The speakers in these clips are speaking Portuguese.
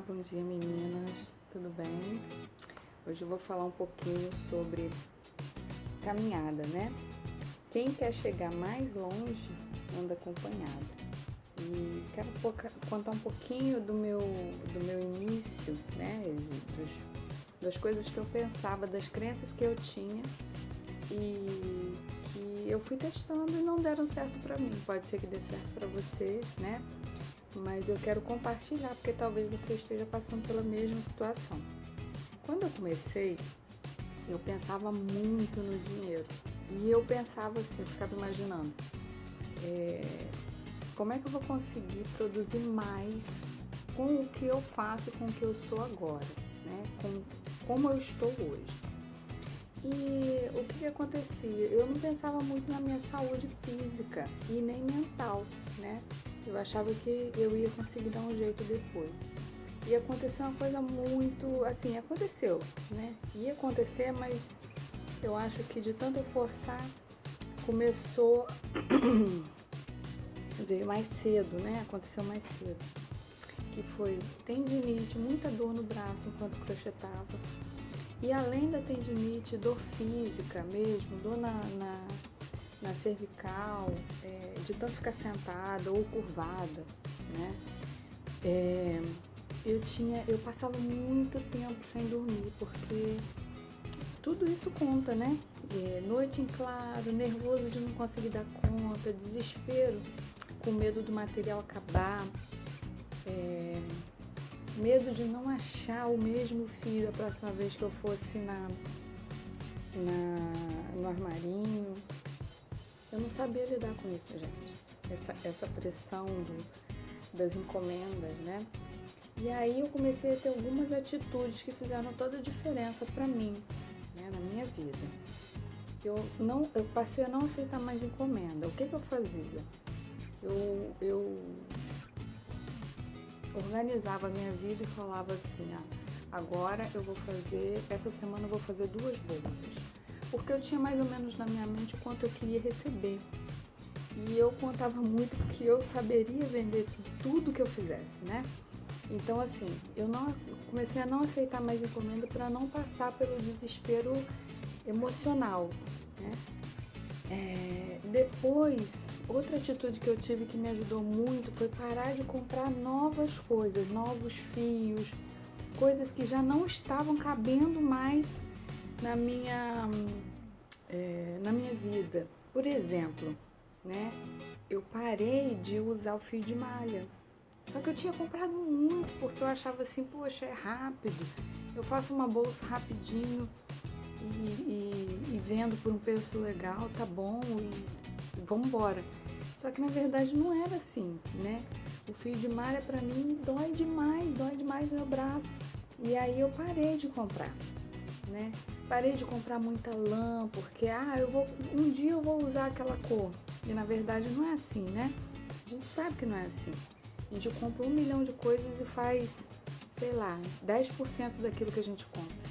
bom dia meninas, tudo bem? Hoje eu vou falar um pouquinho sobre caminhada, né? Quem quer chegar mais longe anda acompanhado. E quero contar um pouquinho do meu início, né? Das coisas que eu pensava, das crenças que eu tinha e que eu fui testando e não deram certo pra mim. Pode ser que dê certo pra você, né? Mas eu quero compartilhar porque talvez você esteja passando pela mesma situação. Quando eu comecei, eu pensava muito no dinheiro. E eu pensava assim, eu ficava imaginando, como é que eu vou conseguir produzir mais com o que eu faço, com o que eu sou agora, né? Com como eu estou hoje. E o que acontecia? Eu não pensava muito na minha saúde física e nem mental, né? Eu achava que eu ia conseguir dar um jeito depois. E aconteceu uma coisa muito, assim, aconteceu, né? Ia acontecer, mas eu acho que de tanto eu forçar, começou, veio mais cedo, né? Aconteceu mais cedo. Que foi tendinite, muita dor no braço enquanto crochetava. E além da tendinite, dor física mesmo, dor na cervical, de tanto ficar sentada ou curvada, né? Eu passava muito tempo sem dormir, porque tudo isso conta, né? Noite em claro, nervoso de não conseguir dar conta, desespero com medo do material acabar, medo de não achar o mesmo fio a próxima vez que eu fosse no armarinho. Eu não sabia lidar com isso, gente. Essa pressão das encomendas, né? E aí eu comecei a ter algumas atitudes que fizeram toda a diferença pra mim, né, na minha vida. Eu passei a não aceitar mais encomenda. O que eu fazia? Eu organizava a minha vida e falava assim, agora eu vou fazer, essa semana eu vou fazer 2 bolsas. Porque eu tinha mais ou menos na minha mente o quanto eu queria receber. E eu contava muito porque eu saberia vender tudo que eu fizesse, né? Então, assim, comecei a não aceitar mais encomenda para não passar pelo desespero emocional, né? Depois, outra atitude que eu tive que me ajudou muito foi parar de comprar novas coisas, novos fios, coisas que já não estavam cabendo mais na minha vida. Por exemplo, né? Eu parei de usar o fio de malha. Só que eu tinha comprado muito, porque eu achava assim, poxa, é rápido. Eu faço uma bolsa rapidinho e vendo por um preço legal, tá bom, e vamos embora. Só que na verdade não era assim, né? O fio de malha pra mim dói demais no meu braço. E aí eu parei de comprar, né? Parei de comprar muita lã, porque um dia eu vou usar aquela cor. E na verdade não é assim, né? A gente sabe que não é assim. A gente compra 1 milhão de coisas e faz, sei lá, 10% daquilo que a gente compra.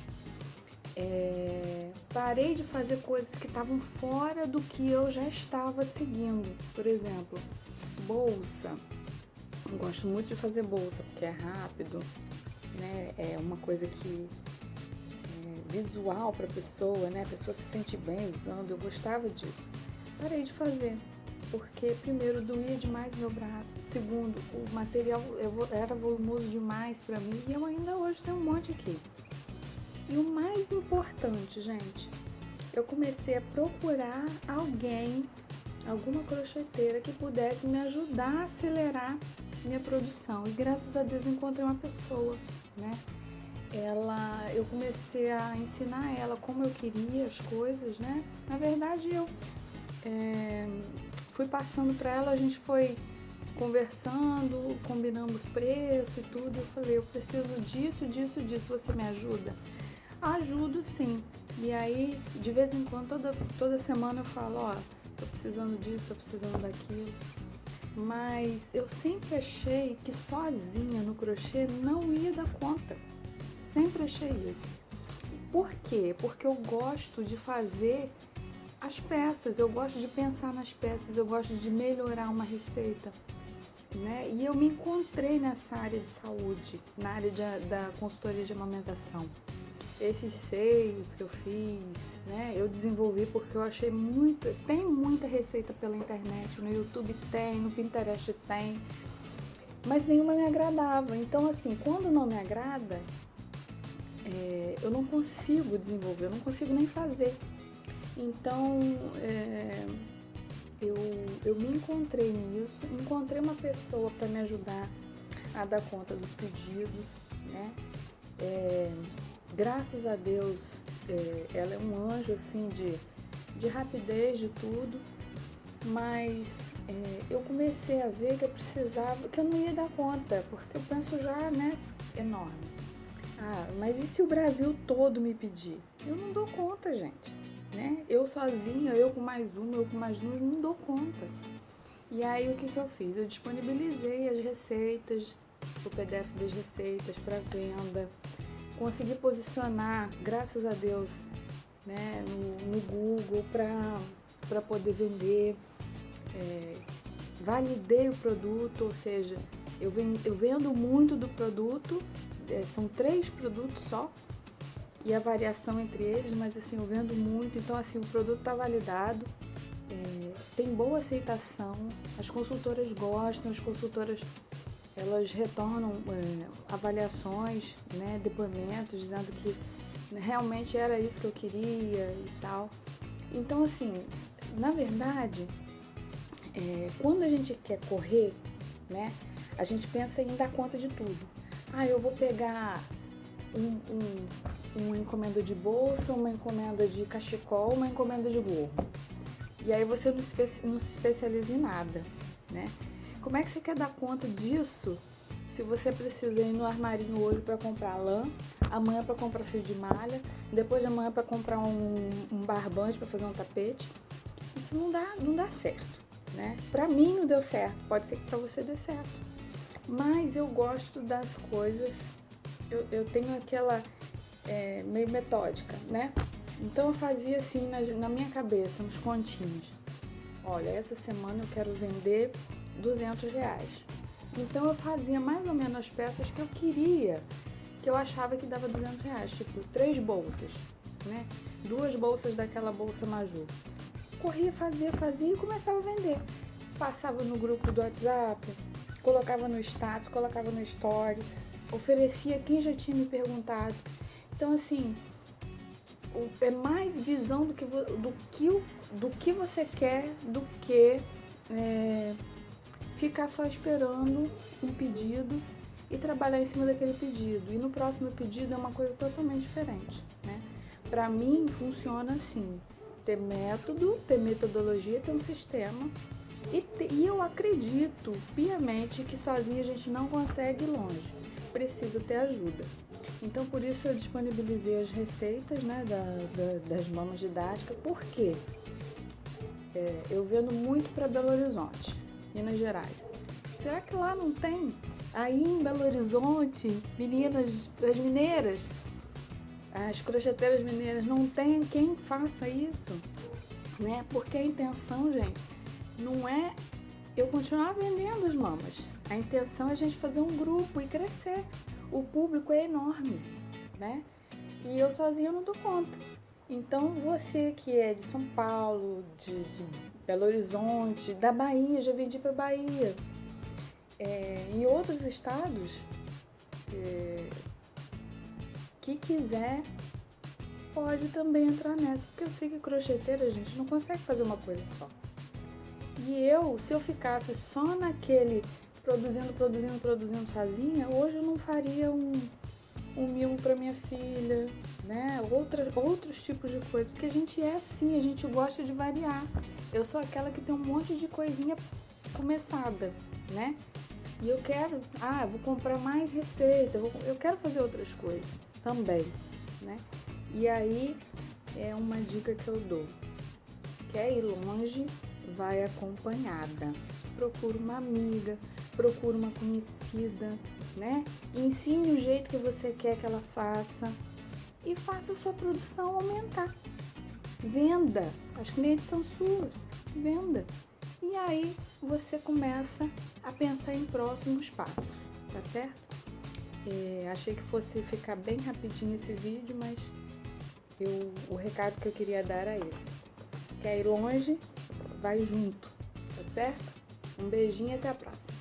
Parei de fazer coisas que estavam fora do que eu já estava seguindo. Por exemplo, bolsa. Eu gosto muito de fazer bolsa, porque é rápido, né? É uma coisa que visual para a pessoa, né? A pessoa se sente bem usando. Eu gostava disso. Parei de fazer, porque primeiro doía demais meu braço, segundo, o material era volumoso demais para mim e eu ainda hoje tenho um monte aqui. E o mais importante, gente, eu comecei a procurar alguma crocheteira que pudesse me ajudar a acelerar minha produção. E graças a Deus eu encontrei uma pessoa, né? Eu comecei a ensinar ela como eu queria as coisas, né? Na verdade, eu fui passando para ela, a gente foi conversando, combinamos preço e tudo. Eu falei, eu preciso disso, você me ajuda? Ajudo sim. E aí, de vez em quando, toda semana eu falo, tô precisando disso, tô precisando daquilo. Mas eu sempre achei que sozinha no crochê não ia dar conta. Sempre achei isso. Por quê? Porque eu gosto de fazer as peças, eu gosto de pensar nas peças, eu gosto de melhorar uma receita. né? E eu me encontrei nessa área de saúde, na área da consultoria de amamentação. Esses seios que eu fiz, né? Eu desenvolvi porque eu achei tem muita receita pela internet, no YouTube tem, no Pinterest tem, mas nenhuma me agradava. Então, assim, quando não me agrada, eu não consigo desenvolver, eu não consigo nem fazer. Então, eu me encontrei nisso, encontrei uma pessoa para me ajudar a dar conta dos pedidos, né? Graças a Deus, ela é um anjo, assim, de rapidez, de tudo, mas eu comecei a ver que eu precisava, que eu não ia dar conta, porque eu penso já, né, enorme. Ah, mas e se o Brasil todo me pedir? Eu não dou conta, gente, né? Eu sozinha, eu com mais duas, não dou conta. E aí o que eu fiz? Eu disponibilizei as receitas, o PDF das receitas para venda, consegui posicionar, graças a Deus, né, no Google para poder vender. Validei o produto, ou seja, eu vendo muito do produto, são 3 produtos só, e a variação entre eles, mas assim, eu vendo muito, então assim, o produto está validado, tem boa aceitação, as consultoras gostam, as consultoras elas retornam avaliações, né, depoimentos, dizendo que realmente era isso que eu queria e tal. Então assim, na verdade, quando a gente quer correr, né, a gente pensa em dar conta de tudo. Ah, eu vou pegar uma encomenda de bolsa, uma encomenda de cachecol, uma encomenda de gorro. E aí você não se especializa em nada, né? Como é que você quer dar conta disso se você precisa ir no armarinho hoje para comprar lã, amanhã para comprar fio de malha, depois de amanhã para comprar um barbante para fazer um tapete? Isso não dá certo, né? Para mim não deu certo, pode ser que para você dê certo. Mas eu gosto das coisas, eu tenho aquela meio metódica, né? Então eu fazia assim na minha cabeça, uns continhos. Olha, essa semana eu quero vender R$200. Então eu fazia mais ou menos as peças que eu queria, que eu achava que dava R$200, tipo 3 bolsas, né? 2 bolsas daquela bolsa Maju. Corria, fazia e começava a vender. Passava no grupo do WhatsApp, colocava no status, colocava no stories, oferecia quem já tinha me perguntado. Então assim, é mais visão do que você quer do que ficar só esperando um pedido e trabalhar em cima daquele pedido. E no próximo pedido é uma coisa totalmente diferente, né? Para mim funciona assim, ter método, ter metodologia, ter um sistema. E eu acredito piamente que sozinha a gente não consegue ir longe, precisa ter ajuda. Então por isso eu disponibilizei as receitas, né, das mamas didáticas. Por quê? Eu vendo muito para Belo Horizonte, Minas Gerais. Será que lá não tem? Aí em Belo Horizonte, as mineiras, as crocheteiras mineiras, não tem quem faça isso, né? Porque a intenção, gente, não é eu continuar vendendo as mamas. A intenção é a gente fazer um grupo e crescer. O público é enorme, né? E eu sozinha não dou conta. Então você que é de São Paulo, de Belo Horizonte, da Bahia, já vendi para Bahia. Em outros estados, que quiser, pode também entrar nessa. Porque eu sei que crocheteira, gente, não consegue fazer uma coisa só. E se eu ficasse só naquele produzindo sozinha, hoje eu não faria um mimo para minha filha, né? Outros tipos de coisa, porque a gente é assim, a gente gosta de variar. Eu sou aquela que tem um monte de coisinha começada, né? E eu quero, vou comprar mais receita, eu quero fazer outras coisas também, né? E aí é uma dica que eu dou. Quer ir longe? Vai acompanhada. Procura uma amiga, procura uma conhecida, né? Ensine o jeito que você quer que ela faça e faça a sua produção aumentar. Venda. As clientes são suas. Venda. E aí você começa a pensar em próximos passos, tá certo? Achei que fosse ficar bem rapidinho esse vídeo, mas o recado que eu queria dar era esse. Quer ir longe? Vai junto, tá certo? Um beijinho e até a próxima.